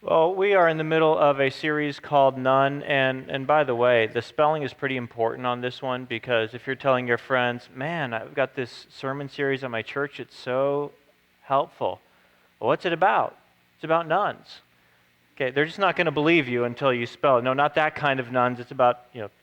Well, we are in the middle of a series called None, and by the way, the spelling is pretty important on this one because if you're telling your friends, man, I've got this sermon series at my church, it's so helpful. Well, what's it about? It's about nuns. Okay, they're just not going to believe you until you spell it. No, not that kind of nuns. It's about,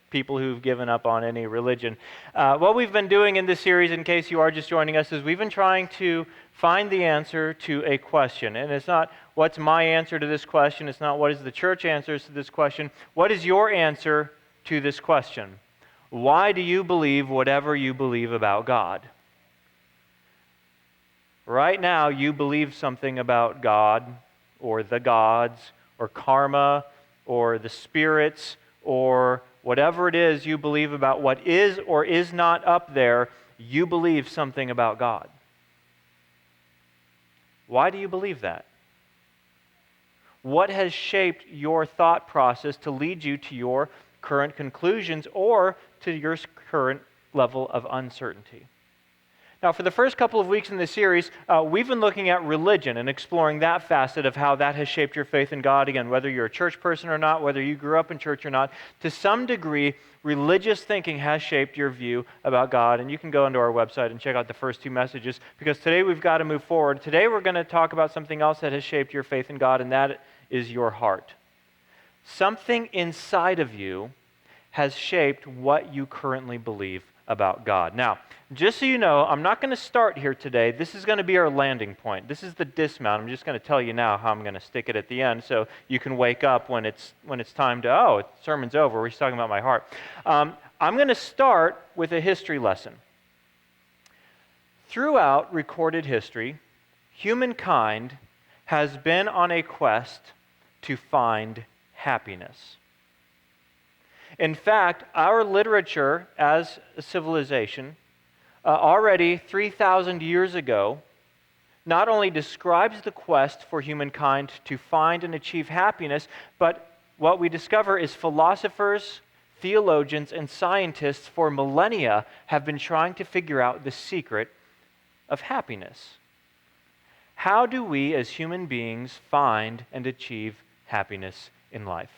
people who've given up on any religion. What we've been doing in this series, in case you are just joining us, is we've been trying to find the answer to a question. And it's not what's my answer to this question. It's not what is the church answers to this question. What is your answer to this question? Why do you believe whatever you believe about God? Right now, you believe something about God or the gods or karma or the spirits or whatever it is you believe about what is or is not up there, you believe something about God. Why do you believe that? What has shaped your thought process to lead you to your current conclusions or to your current level of uncertainty? Now, for the first couple of weeks in this series, we've been looking at religion and exploring that facet of how that has shaped your faith in God. Again, whether you're a church person or not, whether you grew up in church or not, to some degree, religious thinking has shaped your view about God. And you can go onto our website and check out the first two messages, because today we've got to move forward. Today we're going to talk about something else that has shaped your faith in God, and that is your heart. Something inside of you has shaped what you currently believe about God. Now, just so you know, I'm not going to start here today. This is going to be our landing point. This is the dismount. I'm just going to tell you now how I'm going to stick it at the end so you can wake up when it's time to, sermon's over. We're just talking about my heart. I'm going to start with a history lesson. Throughout recorded history, humankind has been on a quest to find happiness. In fact, our literature as a civilization, already 3,000 years ago, not only describes the quest for humankind to find and achieve happiness, but what we discover is philosophers, theologians, and scientists for millennia have been trying to figure out the secret of happiness. How do we as human beings find and achieve happiness in life?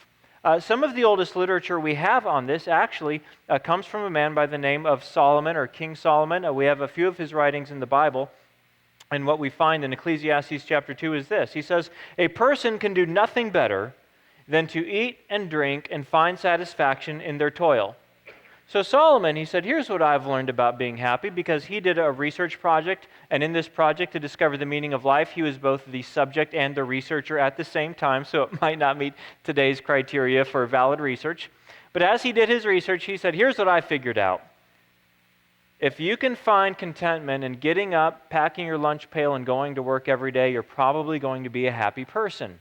Some of the oldest literature we have on this actually comes from a man by the name of Solomon, or King Solomon. We have a few of his writings in the Bible. And what we find in Ecclesiastes chapter 2 is this. He says, "A person can do nothing better than to eat and drink and find satisfaction in their toil." So Solomon, he said, here's what I've learned about being happy, because he did a research project, and in this project to discover the meaning of life, he was both the subject and the researcher at the same time, so it might not meet today's criteria for valid research. But as he did his research, he said, here's what I figured out. If you can find contentment in getting up, packing your lunch pail, and going to work every day, you're probably going to be a happy person.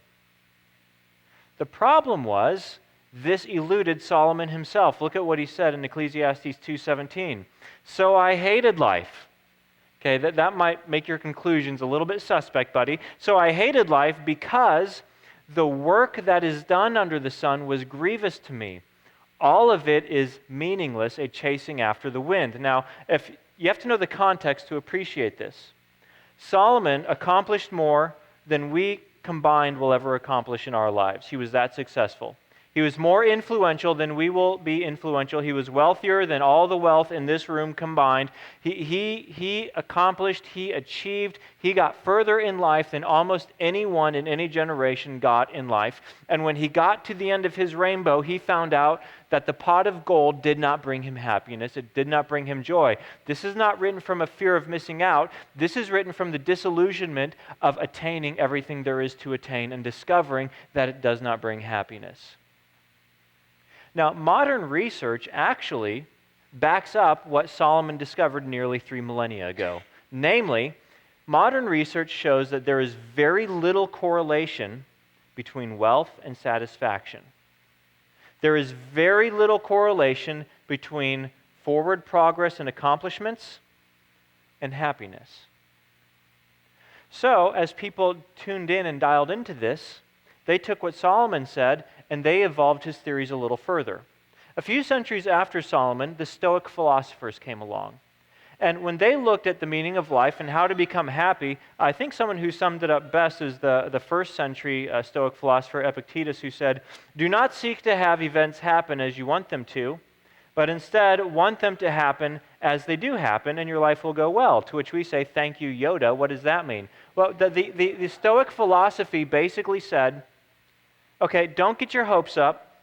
The problem was, this eluded Solomon himself. Look at what he said in Ecclesiastes 2:17. "So I hated life." Okay, that might make your conclusions a little bit suspect, buddy. "So I hated life because the work that is done under the sun was grievous to me. All of it is meaningless, a chasing after the wind." Now, if you have to know the context to appreciate this. Solomon accomplished more than we combined will ever accomplish in our lives. He was that successful. He was more influential than we will be influential. He was wealthier than all the wealth in this room combined. He accomplished, he achieved, he got further in life than almost anyone in any generation got in life. And when he got to the end of his rainbow, he found out that the pot of gold did not bring him happiness. It did not bring him joy. This is not written from a fear of missing out. This is written from the disillusionment of attaining everything there is to attain and discovering that it does not bring happiness. Now, modern research actually backs up what Solomon discovered nearly 3 millennia ago. Namely, modern research shows that there is very little correlation between wealth and satisfaction. There is very little correlation between forward progress and accomplishments and happiness. So, as people tuned in and dialed into this, they took what Solomon said and they evolved his theories a little further. A few centuries after Solomon, the Stoic philosophers came along. And when they looked at the meaning of life and how to become happy, I think someone who summed it up best is the first century Stoic philosopher Epictetus, who said, "Do not seek to have events happen as you want them to, but instead want them to happen as they do happen, and your life will go well." To which we say, "Thank you, Yoda." What does that mean? Well, the Stoic philosophy basically said, okay, don't get your hopes up,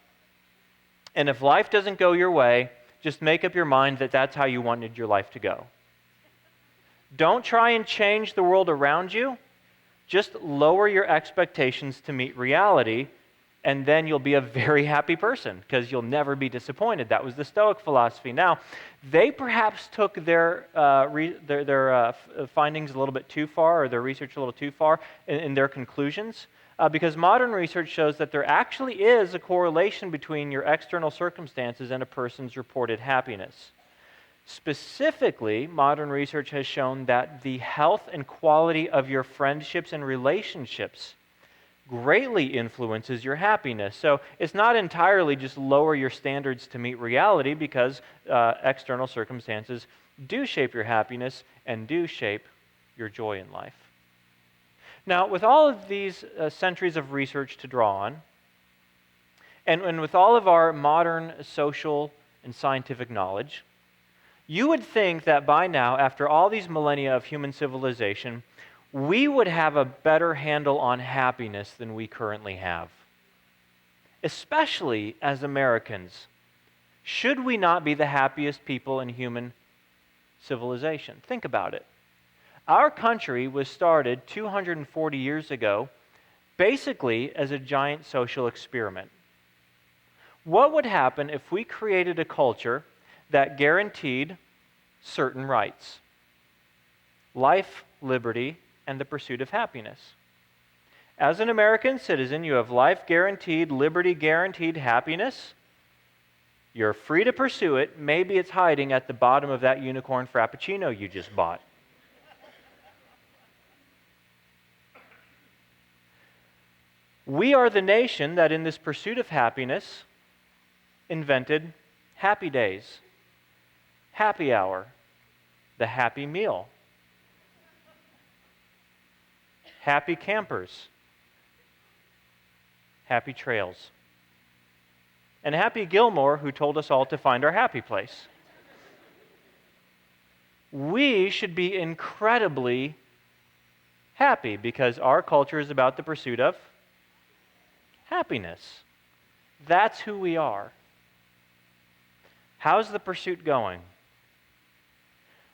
and if life doesn't go your way, just make up your mind that that's how you wanted your life to go. Don't try and change the world around you. Just lower your expectations to meet reality, and then you'll be a very happy person because you'll never be disappointed. That was the Stoic philosophy. Now, they perhaps took their findings a little bit too far, or their research a little too far in their conclusions, because modern research shows that there actually is a correlation between your external circumstances and a person's reported happiness. Specifically, modern research has shown that the health and quality of your friendships and relationships greatly influences your happiness. So it's not entirely just lower your standards to meet reality, because external circumstances do shape your happiness and do shape your joy in life. Now, with all of these centuries of research to draw on, and with all of our modern social and scientific knowledge, you would think that by now, after all these millennia of human civilization, we would have a better handle on happiness than we currently have. Especially as Americans. Should we not be the happiest people in human civilization? Think about it. Our country was started 240 years ago basically as a giant social experiment. What would happen if we created a culture that guaranteed certain rights? Life, liberty, and the pursuit of happiness. As an American citizen, you have life guaranteed, liberty guaranteed, happiness. You're free to pursue it. Maybe it's hiding at the bottom of that unicorn frappuccino you just bought. We are the nation that, in this pursuit of happiness, invented Happy Days, Happy Hour, the Happy Meal, Happy Campers, Happy Trails, and Happy Gilmore, who told us all to find our happy place. We should be incredibly happy because our culture is about the pursuit of happiness. That's who we are. How's the pursuit going?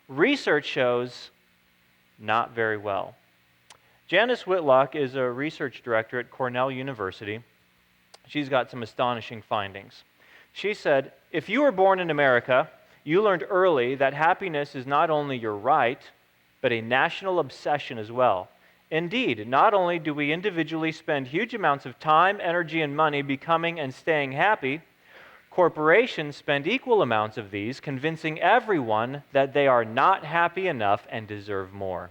Research shows not very well. Janice Whitlock is a research director at Cornell University. She's got some astonishing findings. She said, if you were born in America, you learned early that happiness is not only your right, but a national obsession as well. Indeed, not only do we individually spend huge amounts of time, energy, and money becoming and staying happy, corporations spend equal amounts of these convincing everyone that they are not happy enough and deserve more.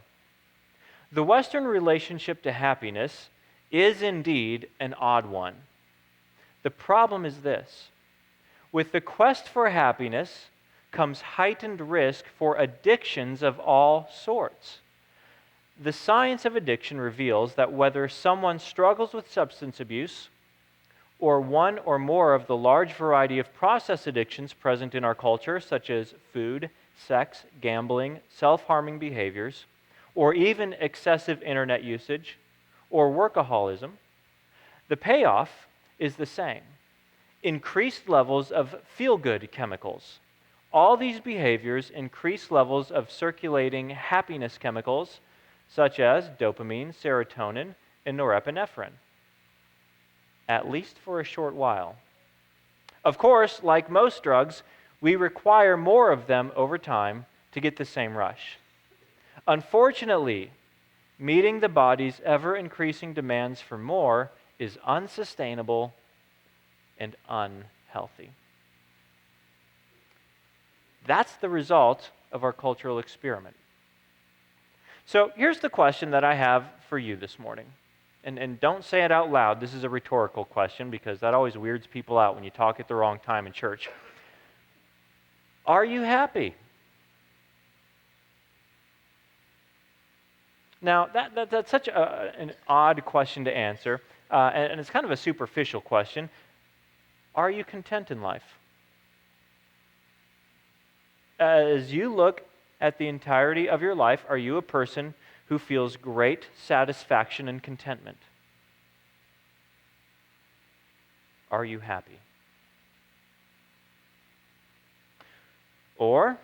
The Western relationship to happiness is indeed an odd one. The problem is this: with the quest for happiness comes heightened risk for addictions of all sorts. The science of addiction reveals that whether someone struggles with substance abuse or one or more of the large variety of process addictions present in our culture, such as food, sex, gambling, self-harming behaviors, or even excessive internet usage or workaholism, the payoff is the same: increased levels of feel-good chemicals. All these behaviors increase levels of circulating happiness chemicals such as dopamine, serotonin, and norepinephrine, at least for a short while. Of course, like most drugs, we require more of them over time to get the same rush. Unfortunately, meeting the body's ever-increasing demands for more is unsustainable and unhealthy. That's the result of our cultural experiment. So here's the question that I have for you this morning. And don't say it out loud. This is a rhetorical question because that always weirds people out when you talk at the wrong time in church. Are you happy? Now, that's such an odd question to answer, and it's kind of a superficial question. Are you content in life? As you look at the entirety of your life, are you a person who feels great satisfaction and contentment? Are you happy? Or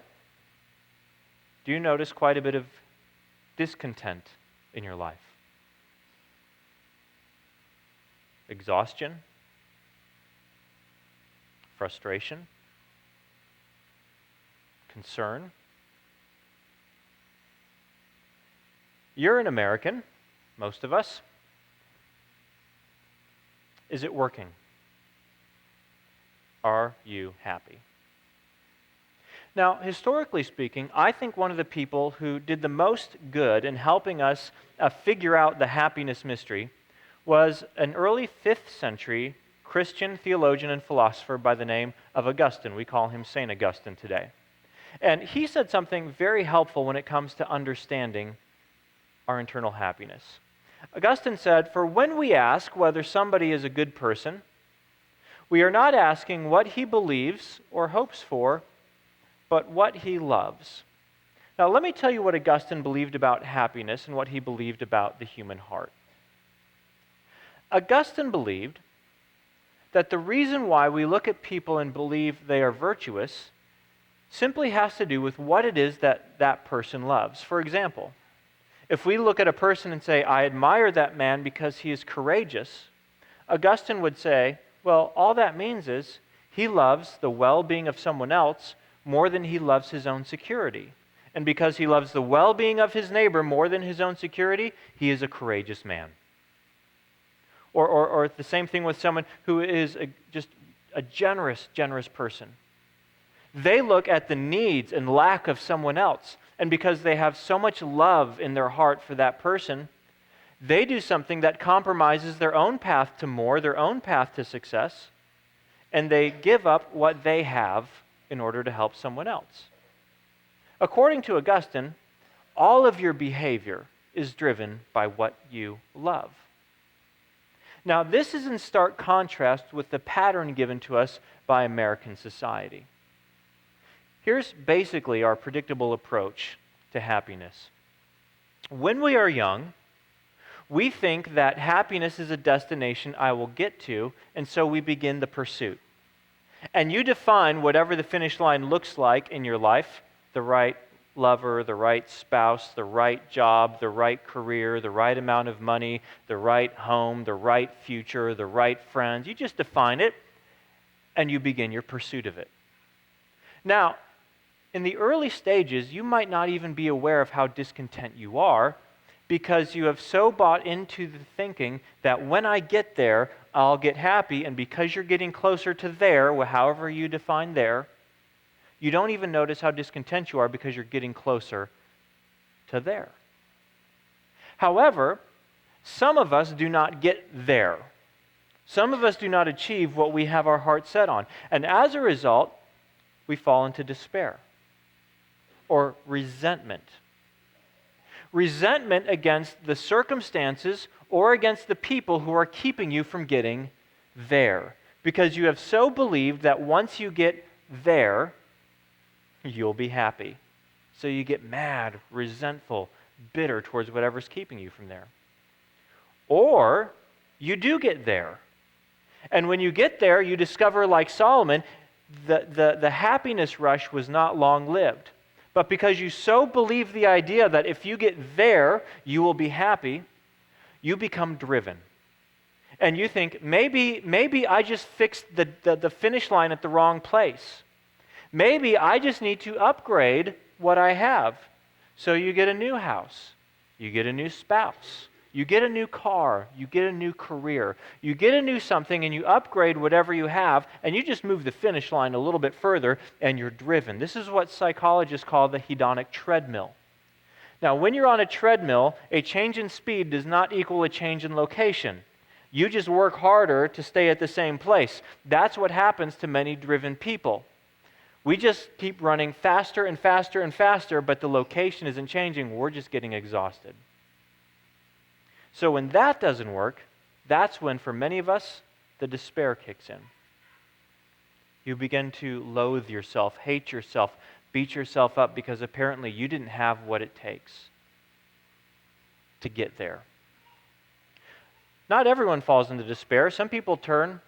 do you notice quite a bit of discontent in your life? Exhaustion? Frustration? Concern? You're an American, most of us. Is it working? Are you happy? Now, historically speaking, I think one of the people who did the most good in helping us figure out the happiness mystery was an early 5th century Christian theologian and philosopher by the name of Augustine. We call him St. Augustine today. And he said something very helpful when it comes to understanding our internal happiness. Augustine said, "For when we ask whether somebody is a good person, we are not asking what he believes or hopes for, but what he loves." Now, let me tell you what Augustine believed about happiness and what he believed about the human heart. Augustine believed that the reason why we look at people and believe they are virtuous simply has to do with what it is that that person loves. For example, if we look at a person and say, "I admire that man because he is courageous," Augustine would say, well, all that means is he loves the well-being of someone else more than he loves his own security. And because he loves the well-being of his neighbor more than his own security, he is a courageous man. Or the same thing with someone who is just a generous person. They look at the needs and lack of someone else, and because they have so much love in their heart for that person, they do something that compromises their own path to more, their own path to success, and they give up what they have in order to help someone else. According to Augustine, all of your behavior is driven by what you love. Now, this is in stark contrast with the pattern given to us by American society. Here's basically our predictable approach to happiness. When we are young, we think that happiness is a destination I will get to, and so we begin the pursuit. And you define whatever the finish line looks like in your life, the right lover, the right spouse, the right job, the right career, the right amount of money, the right home, the right future, the right friends. You just define it, and you begin your pursuit of it. Now, in the early stages, you might not even be aware of how discontent you are because you have so bought into the thinking that when I get there, I'll get happy, and because you're getting closer to there, however you define there, you don't even notice how discontent you are because you're getting closer to there. However, some of us do not get there. Some of us do not achieve what we have our heart set on. And as a result, we fall into despair or resentment. Resentment against the circumstances or against the people who are keeping you from getting there. Because you have so believed that once you get there, you'll be happy. So you get mad, resentful, bitter towards whatever's keeping you from there. Or you do get there. And when you get there, you discover, like Solomon, the happiness rush was not long-lived. But because you so believe the idea that if you get there, you will be happy, you become driven. And you think, maybe I just fixed the finish line at the wrong place. Maybe I just need to upgrade what I have. So you get a new house, you get a new spouse, you get a new car, you get a new career, you get a new something and you upgrade whatever you have, and you just move the finish line a little bit further and you're driven. This is what psychologists call the hedonic treadmill. Now, when you're on a treadmill, a change in speed does not equal a change in location. You just work harder to stay at the same place. That's what happens to many driven people. We just keep running faster and faster and faster, but the location isn't changing. We're just getting exhausted. So when that doesn't work, that's when, for many of us, the despair kicks in. You begin to loathe yourself, hate yourself, beat yourself up because apparently you didn't have what it takes to get there. Not everyone falls into despair. Some people turn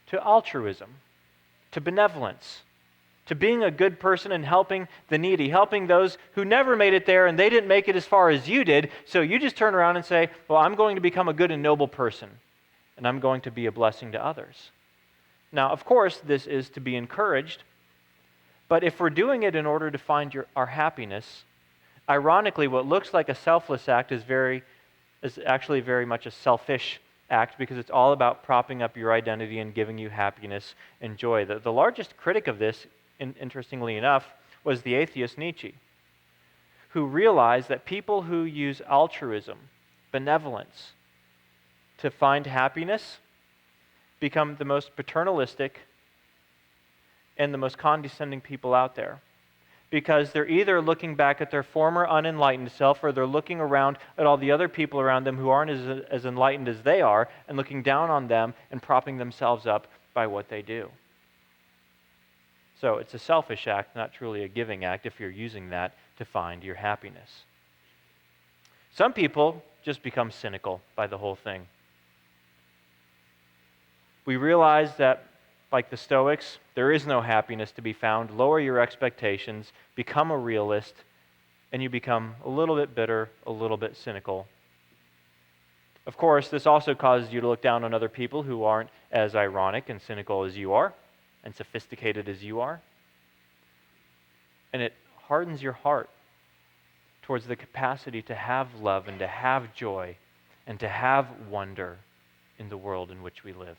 to altruism, to benevolence, to being a good person and helping the needy, helping those who never made it there and they didn't make it as far as you did. So you just turn around and say, well, I'm going to become a good and noble person, and I'm going to be a blessing to others. Now, of course, this is to be encouraged, but if we're doing it in order to find our happiness, ironically, what looks like a selfless act is actually very much a selfish act, because it's all about propping up your identity and giving you happiness and joy. The largest critic of this, interestingly enough, was the atheist Nietzsche, who realized that people who use altruism, benevolence, to find happiness become the most paternalistic and the most condescending people out there. Because they're either looking back at their former unenlightened self, or they're looking around at all the other people around them who aren't as enlightened as they are, and looking down on them and propping themselves up by what they do. So it's a selfish act, not truly a giving act, if you're using that to find your happiness. Some people just become cynical by the whole thing. We realize that, like the Stoics, there is no happiness to be found. Lower your expectations, become a realist, and you become a little bit bitter, a little bit cynical. Of course, this also causes you to look down on other people who aren't as ironic and cynical as you are, and sophisticated as you are. And it hardens your heart towards the capacity to have love and to have joy and to have wonder in the world in which we live.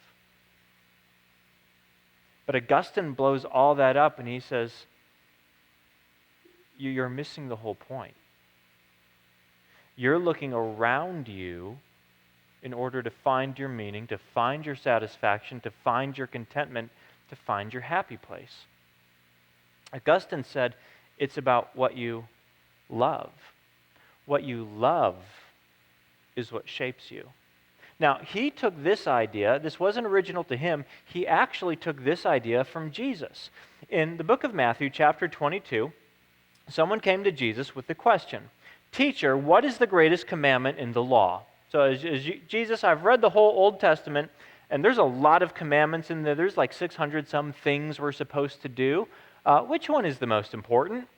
But Augustine blows all that up and he says, you're missing the whole point. You're looking around you in order to find your meaning, to find your satisfaction, to find your contentment, to find your happy place. Augustine said, it's about what you love. What you love is what shapes you. Now, he took this idea, this wasn't original to him, he actually took this idea from Jesus. In the book of Matthew, chapter 22, someone came to Jesus with the question, "Teacher, what is the greatest commandment in the law?" So, Jesus, I've read the whole Old Testament, and there's a lot of commandments in there. There's like 600 some things we're supposed to do. Which one is the most important?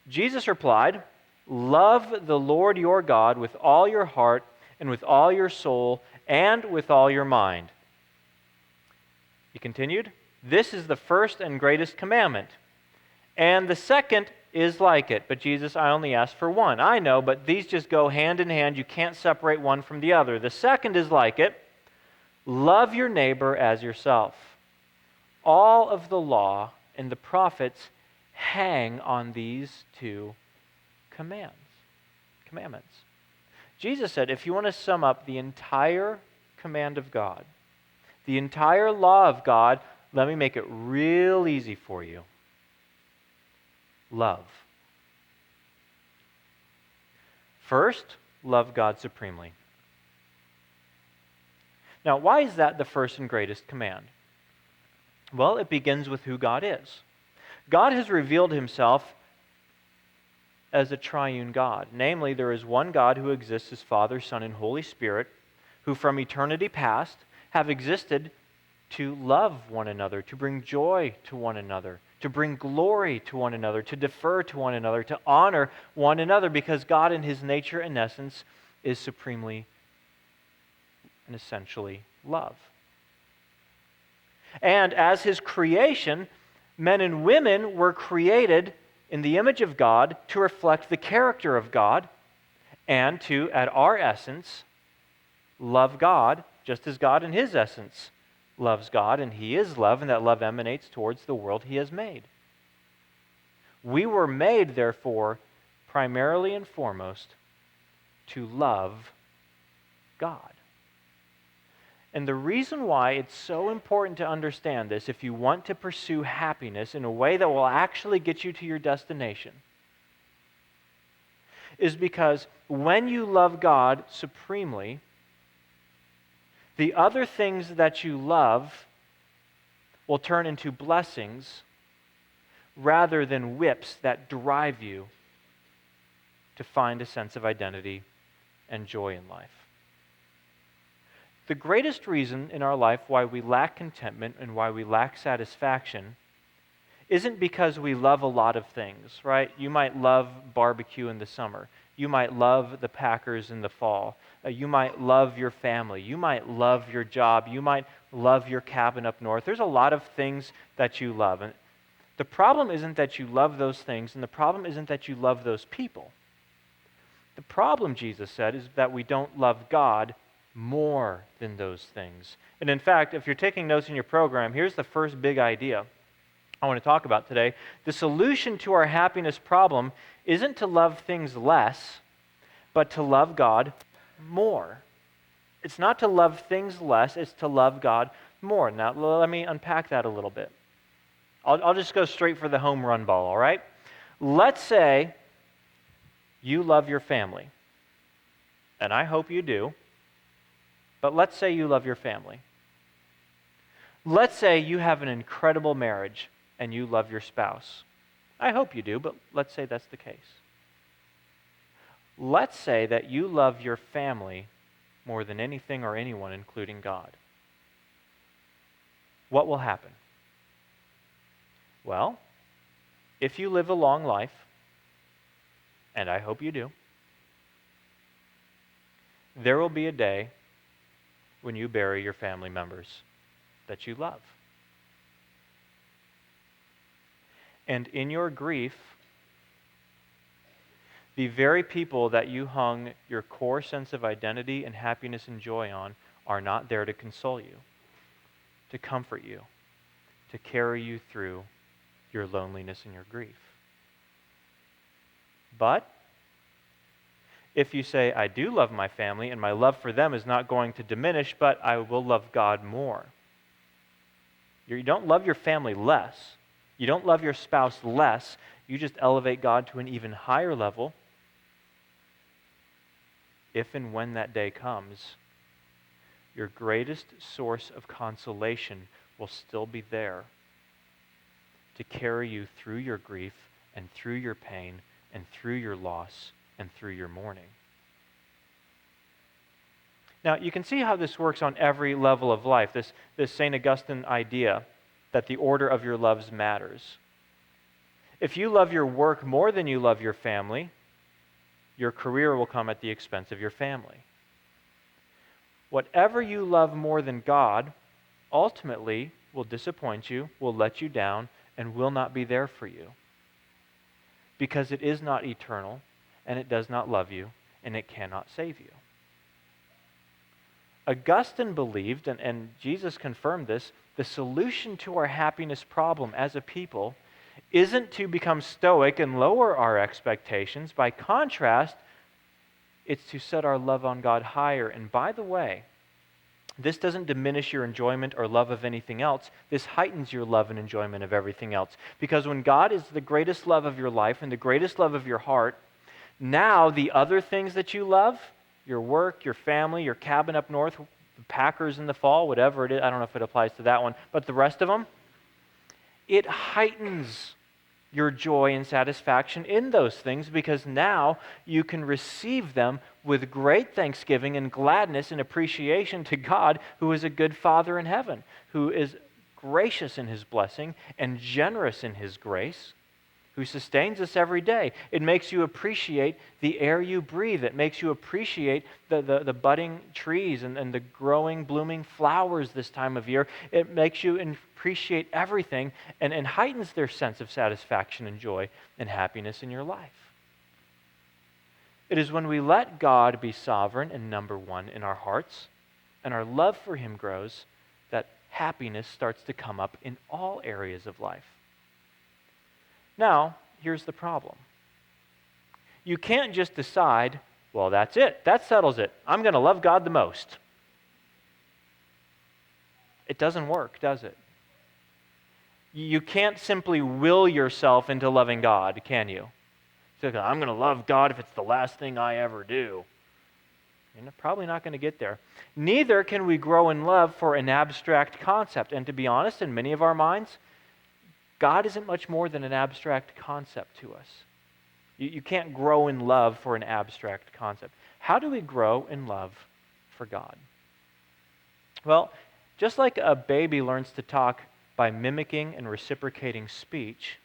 Jesus replied, "Love the Lord your God with all your heart, and with all your soul, and with all your mind." He continued, "This is the first and greatest commandment. And the second is like it." But Jesus, I only asked for one. I know, but these just go hand in hand. You can't separate one from the other. The second is like it. Love your neighbor as yourself. All of the law and the prophets hang on these two commandments. Jesus said, if you want to sum up the entire command of God, the entire law of God, let me make it real easy for you. Love. First, love God supremely. Now, why is that the first and greatest command? Well, it begins with who God is. God has revealed himself as a triune God. Namely, there is one God who exists as Father, Son, and Holy Spirit, who from eternity past have existed to love one another, to bring joy to one another, to bring glory to one another, to defer to one another, to honor one another, because God in his nature and essence is supremely and essentially love. And as his creation, men and women were created in the image of God to reflect the character of God and to, at our essence, love God just as God in his essence loves God, and he is love, and that love emanates towards the world he has made. We were made, therefore, primarily and foremost, to love God. And the reason why it's so important to understand this, if you want to pursue happiness in a way that will actually get you to your destination, is because when you love God supremely, the other things that you love will turn into blessings rather than whips that drive you to find a sense of identity and joy in life. The greatest reason in our life why we lack contentment and why we lack satisfaction isn't because we love a lot of things, right? You might love barbecue in the summer. You might love the Packers in the fall. You might love your family. You might love your job. You might love your cabin up north. There's a lot of things that you love. And the problem isn't that you love those things, and the problem isn't that you love those people. The problem, Jesus said, is that we don't love God more than those things. And in fact, if you're taking notes in your program, here's the first big idea I want to talk about today. The solution to our happiness problem isn't to love things less, but to love God more. It's not to love things less, it's to love God more. Now, let me unpack that a little bit. I'll just go straight for the home run ball, all right? Let's say you love your family, and I hope you do, but let's say you love your family. Let's say you have an incredible marriage and you love your spouse. I hope you do, but let's say that's the case. Let's say that you love your family more than anything or anyone, including God. What will happen? Well, if you live a long life, and I hope you do, there will be a day when you bury your family members that you love. And in your grief, the very people that you hung your core sense of identity and happiness and joy on are not there to console you, to comfort you, to carry you through your loneliness and your grief. But if you say, I do love my family and my love for them is not going to diminish, but I will love God more. You don't love your family less. You don't love your spouse less. You just elevate God to an even higher level. If and when that day comes, your greatest source of consolation will still be there to carry you through your grief and through your pain and through your loss and through your mourning. Now, you can see how this works on every level of life, this St. Augustine idea that the order of your loves matters. If you love your work more than you love your family, your career will come at the expense of your family. Whatever you love more than God ultimately will disappoint you, will let you down, and will not be there for you. Because it is not eternal, and it does not love you, and it cannot save you. Augustine believed, and Jesus confirmed this, the solution to our happiness problem as a people isn't to become stoic and lower our expectations. By contrast, it's to set our love on God higher. And by the way, this doesn't diminish your enjoyment or love of anything else. This heightens your love and enjoyment of everything else. Because when God is the greatest love of your life and the greatest love of your heart, now the other things that you love, your work, your family, your cabin up north, the Packers in the fall, whatever it is, I don't know if it applies to that one, but the rest of them, it heightens your joy and satisfaction in those things because now you can receive them with great thanksgiving and gladness and appreciation to God, who is a good Father in heaven, who is gracious in His blessing and generous in His grace, who sustains us every day. It makes you appreciate the air you breathe. It makes you appreciate the budding trees and the growing, blooming flowers this time of year. It makes you appreciate everything and heightens their sense of satisfaction and joy and happiness in your life. It is when we let God be sovereign and number one in our hearts and our love for Him grows that happiness starts to come up in all areas of life. Now, here's the problem. You can't just decide, well, that's it. That settles it. I'm going to love God the most. It doesn't work, does it? You can't simply will yourself into loving God, can you? So I'm going to love God if it's the last thing I ever do. Probably not going to get there. Neither can we grow in love for an abstract concept. And to be honest, in many of our minds, God isn't much more than an abstract concept to us. You can't grow in love for an abstract concept. How do we grow in love for God? Well, just like a baby learns to talk by mimicking and reciprocating speech,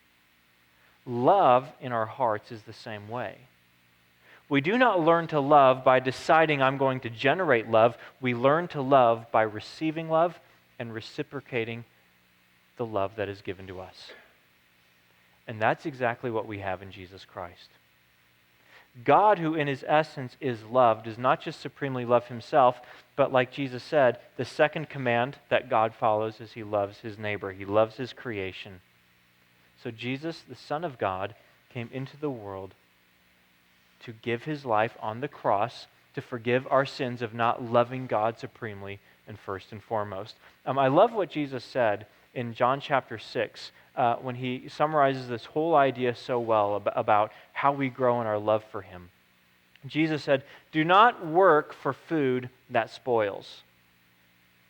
love in our hearts is the same way. We do not learn to love by deciding I'm going to generate love. We learn to love by receiving love and reciprocating the love that is given to us. And that's exactly what we have in Jesus Christ. God, who in his essence is love, does not just supremely love himself, but like Jesus said, the second command that God follows is he loves his neighbor. He loves his creation. So Jesus, the Son of God, came into the world to give his life on the cross to forgive our sins of not loving God supremely and first and foremost. I love what Jesus said in John chapter 6 when he summarizes this whole idea so well about how we grow in our love for him. Jesus said, "Do not work for food that spoils."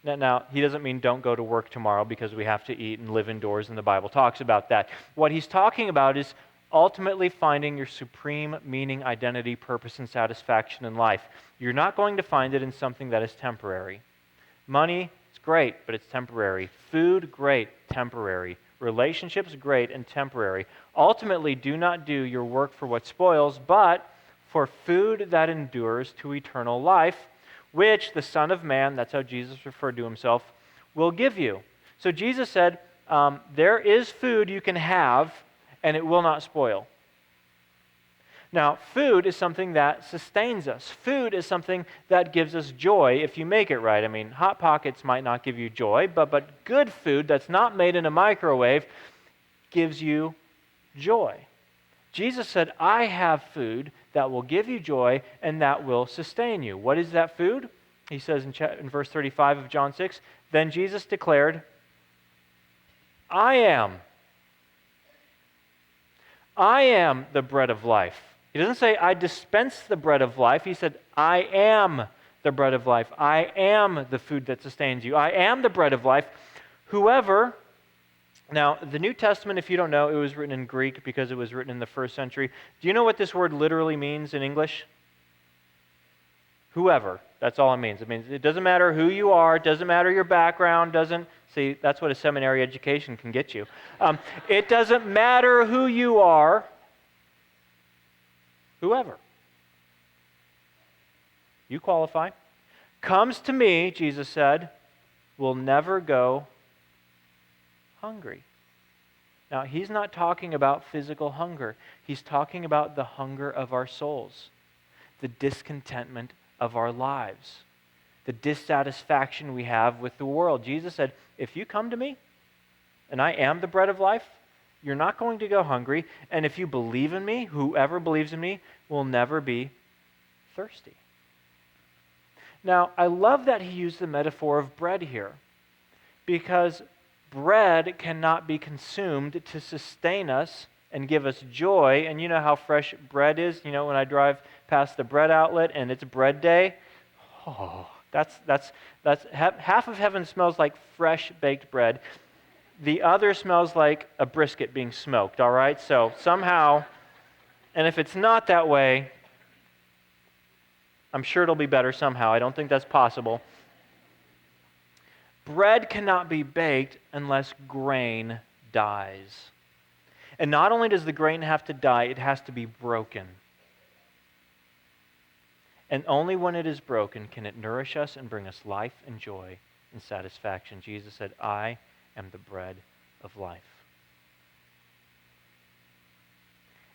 Now, he doesn't mean don't go to work tomorrow because we have to eat and live indoors, and the Bible talks about that. What he's talking about is ultimately finding your supreme meaning, identity, purpose, and satisfaction in life. You're not going to find it in something that is temporary. Money, it's great, but it's temporary. Food, great, temporary. Relationships, great and temporary. Ultimately, do not do your work for what spoils, but for food that endures to eternal life, which the Son of Man, that's how Jesus referred to himself, will give you. So Jesus said, there is food you can have, and it will not spoil. Now, food is something that sustains us. Food is something that gives us joy if you make it right. Hot Pockets might not give you joy, but good food that's not made in a microwave gives you joy. Jesus said, I have food that will give you joy and that will sustain you. What is that food? He says in verse 35 of John 6, then Jesus declared, I am the bread of life. He doesn't say, I dispense the bread of life. He said, I am the bread of life. I am the food that sustains you. I am the bread of life. Whoever, now the New Testament, if you don't know, it was written in Greek because it was written in the first century. Do you know what this word literally means in English? Whoever. That's all it means. It means it doesn't matter who you are, it doesn't matter your background, see, that's what a seminary education can get you. It doesn't matter who you are, whoever. You qualify. Comes to me, Jesus said, will never go hungry. Now, he's not talking about physical hunger. He's talking about the hunger of our souls, the discontentment of our lives, the dissatisfaction we have with the world. Jesus said, if you come to me, and I am the bread of life, you're not going to go hungry, and if you believe in me, whoever believes in me will never be thirsty. Now, I love that he used the metaphor of bread here, because bread cannot be consumed to sustain us and give us joy. And you know how fresh bread is? When I drive past the bread outlet and it's bread day, that's half of heaven smells like fresh baked bread. The other smells like a brisket being smoked, all right? So somehow, and if it's not that way, I'm sure it'll be better somehow. I don't think that's possible. Bread cannot be baked unless grain dies. And not only does the grain have to die, it has to be broken. And only when it is broken can it nourish us and bring us life and joy and satisfaction. Jesus said, I am the bread of life.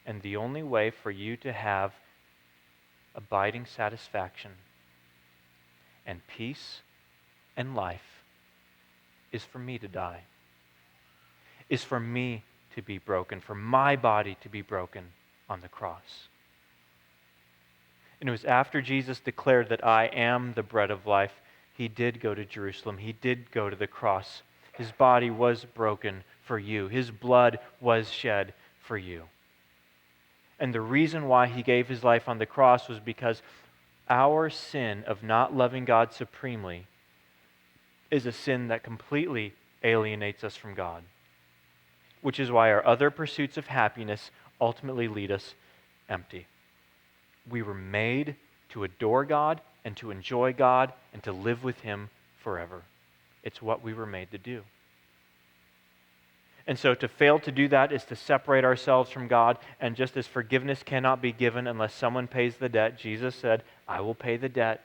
And the only way for you to have abiding satisfaction and peace and life is for me to die, is for me to be broken, for my body to be broken on the cross. And it was after Jesus declared that I am the bread of life, he did go to Jerusalem. He did go to the cross. His body was broken for you. His blood was shed for you. And the reason why he gave his life on the cross was because our sin of not loving God supremely is a sin that completely alienates us from God, which is why our other pursuits of happiness ultimately lead us empty. We were made to adore God and to enjoy God and to live with Him forever. It's what we were made to do. And so to fail to do that is to separate ourselves from God, and just as forgiveness cannot be given unless someone pays the debt, Jesus said, I will pay the debt,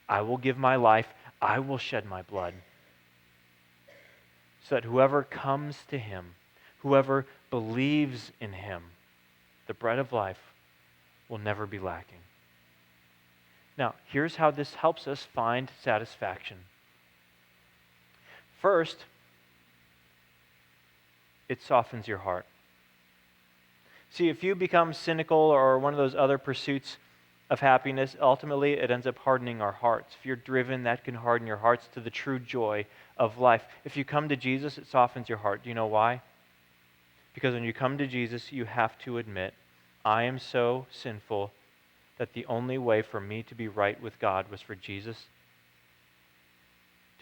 I will give my life, I will shed my blood. So that whoever comes to Him, whoever believes in Him, the bread of life, will never be lacking. Now, here's how this helps us find satisfaction. First, it softens your heart. See, if you become cynical or one of those other pursuits of happiness, ultimately it ends up hardening our hearts. If you're driven, that can harden your hearts to the true joy of life. If you come to Jesus, it softens your heart. Do you know why? Because when you come to Jesus, you have to admit, I am so sinful that the only way for me to be right with God was for Jesus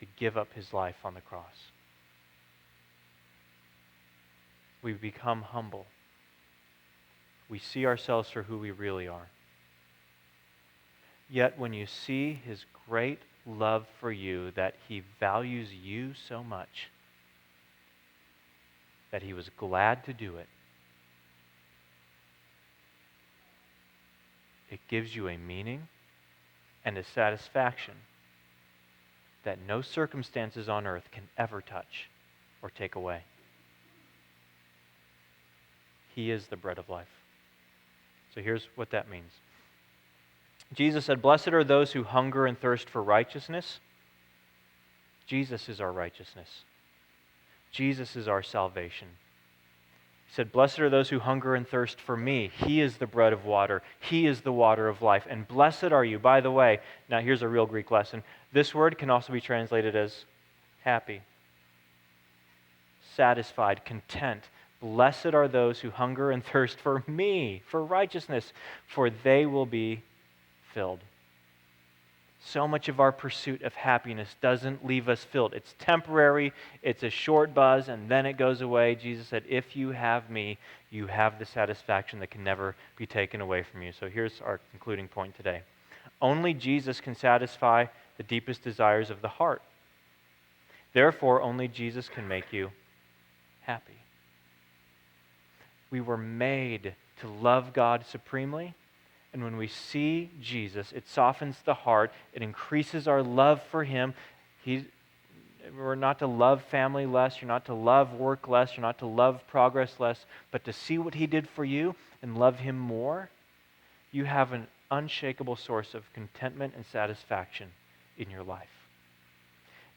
to give up His life on the cross. We become humble. We see ourselves for who we really are. Yet when you see His great love for you, that He values you so much, that He was glad to do it, it gives you a meaning and a satisfaction that no circumstances on earth can ever touch or take away. He is the bread of life. So here's what that means. Jesus said, blessed are those who hunger and thirst for righteousness. Jesus is our righteousness. Jesus is our salvation. He said, blessed are those who hunger and thirst for me. He is the bread of water. He is the water of life. And blessed are you. By the way, now here's a real Greek lesson. This word can also be translated as happy, satisfied, content. Blessed are those who hunger and thirst for me, for righteousness, for they will be filled. So much of our pursuit of happiness doesn't leave us filled. It's temporary, it's a short buzz, and then it goes away. Jesus said, if you have me, you have the satisfaction that can never be taken away from you. So here's our concluding point today. Only Jesus can satisfy the deepest desires of the heart. Therefore, only Jesus can make you happy. We were made to love God supremely. And when we see Jesus, it softens the heart. It increases our love for Him. We're not to love family less. You're not to love work less. You're not to love progress less. But to see what He did for you and love Him more, you have an unshakable source of contentment and satisfaction in your life.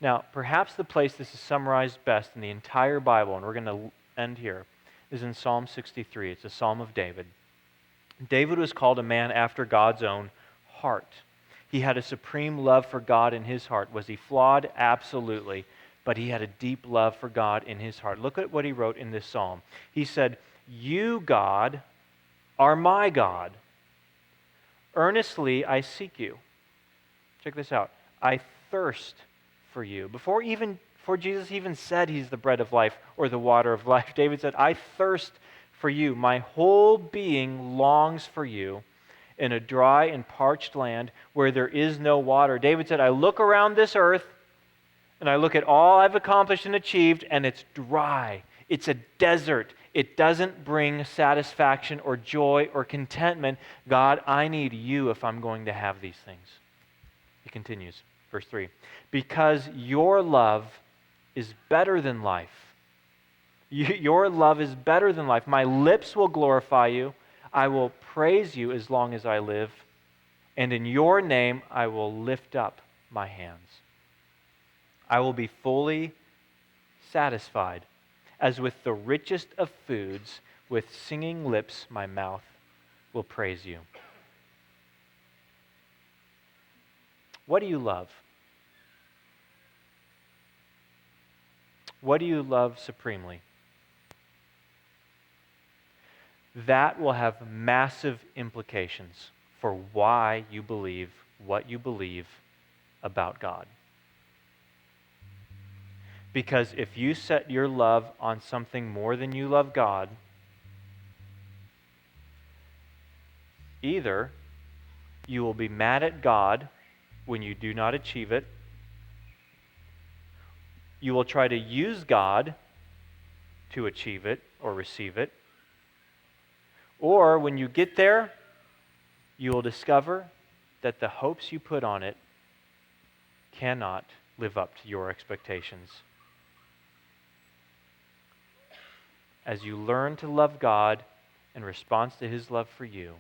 Now, perhaps the place this is summarized best in the entire Bible, and we're going to end here, is in Psalm 63. It's a psalm of David. David was called a man after God's own heart. He had a supreme love for God in his heart. Was he flawed? Absolutely. But he had a deep love for God in his heart. Look at what he wrote in this psalm. He said, you, God, are my God. Earnestly I seek you. Check this out. I thirst for you. Before Jesus even said He's the bread of life or the water of life, David said, I thirst for you. My whole being longs for you in a dry and parched land where there is no water. David said, I look around this earth and I look at all I've accomplished and achieved, and it's dry. It's a desert. It doesn't bring satisfaction or joy or contentment. God, I need you if I'm going to have these things. He continues, verse 3. Because your love is better than life. Your love is better than life. My lips will glorify you. I will praise you as long as I live. And in your name I will lift up my hands. I will be fully satisfied, as with the richest of foods, with singing lips my mouth will praise you. What do you love? What do you love supremely? That will have massive implications for why you believe what you believe about God. Because if you set your love on something more than you love God, either you will be mad at God when you do not achieve it, you will try to use God to achieve it or receive it, or when you get there, you will discover that the hopes you put on it cannot live up to your expectations. As you learn to love God in response to His love for you,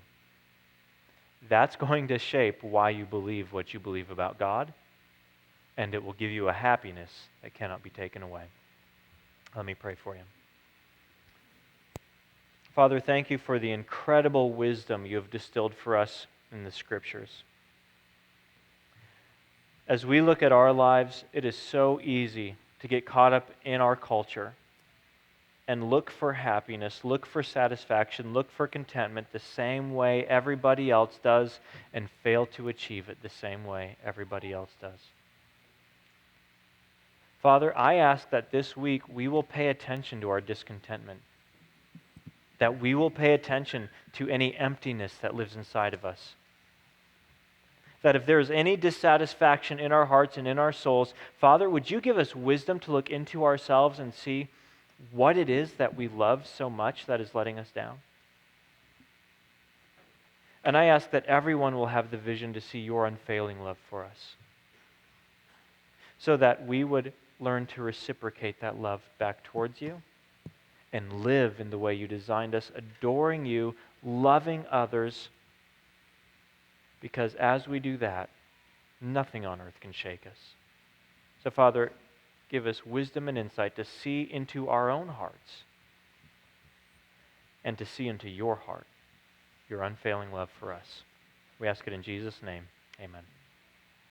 that's going to shape why you believe what you believe about God, and it will give you a happiness that cannot be taken away. Let me pray for you. Father, thank you for the incredible wisdom you have distilled for us in the Scriptures. As we look at our lives, it is so easy to get caught up in our culture and look for happiness, look for satisfaction, look for contentment the same way everybody else does, and fail to achieve it the same way everybody else does. Father, I ask that this week we will pay attention to our discontentment, that we will pay attention to any emptiness that lives inside of us. That if there is any dissatisfaction in our hearts and in our souls, Father, would you give us wisdom to look into ourselves and see what it is that we love so much that is letting us down? And I ask that everyone will have the vision to see your unfailing love for us, so that we would learn to reciprocate that love back towards you and live in the way you designed us, adoring you, loving others, because as we do that, nothing on earth can shake us. So, Father, give us wisdom and insight to see into our own hearts and to see into your heart, your unfailing love for us. We ask it in Jesus' name. Amen.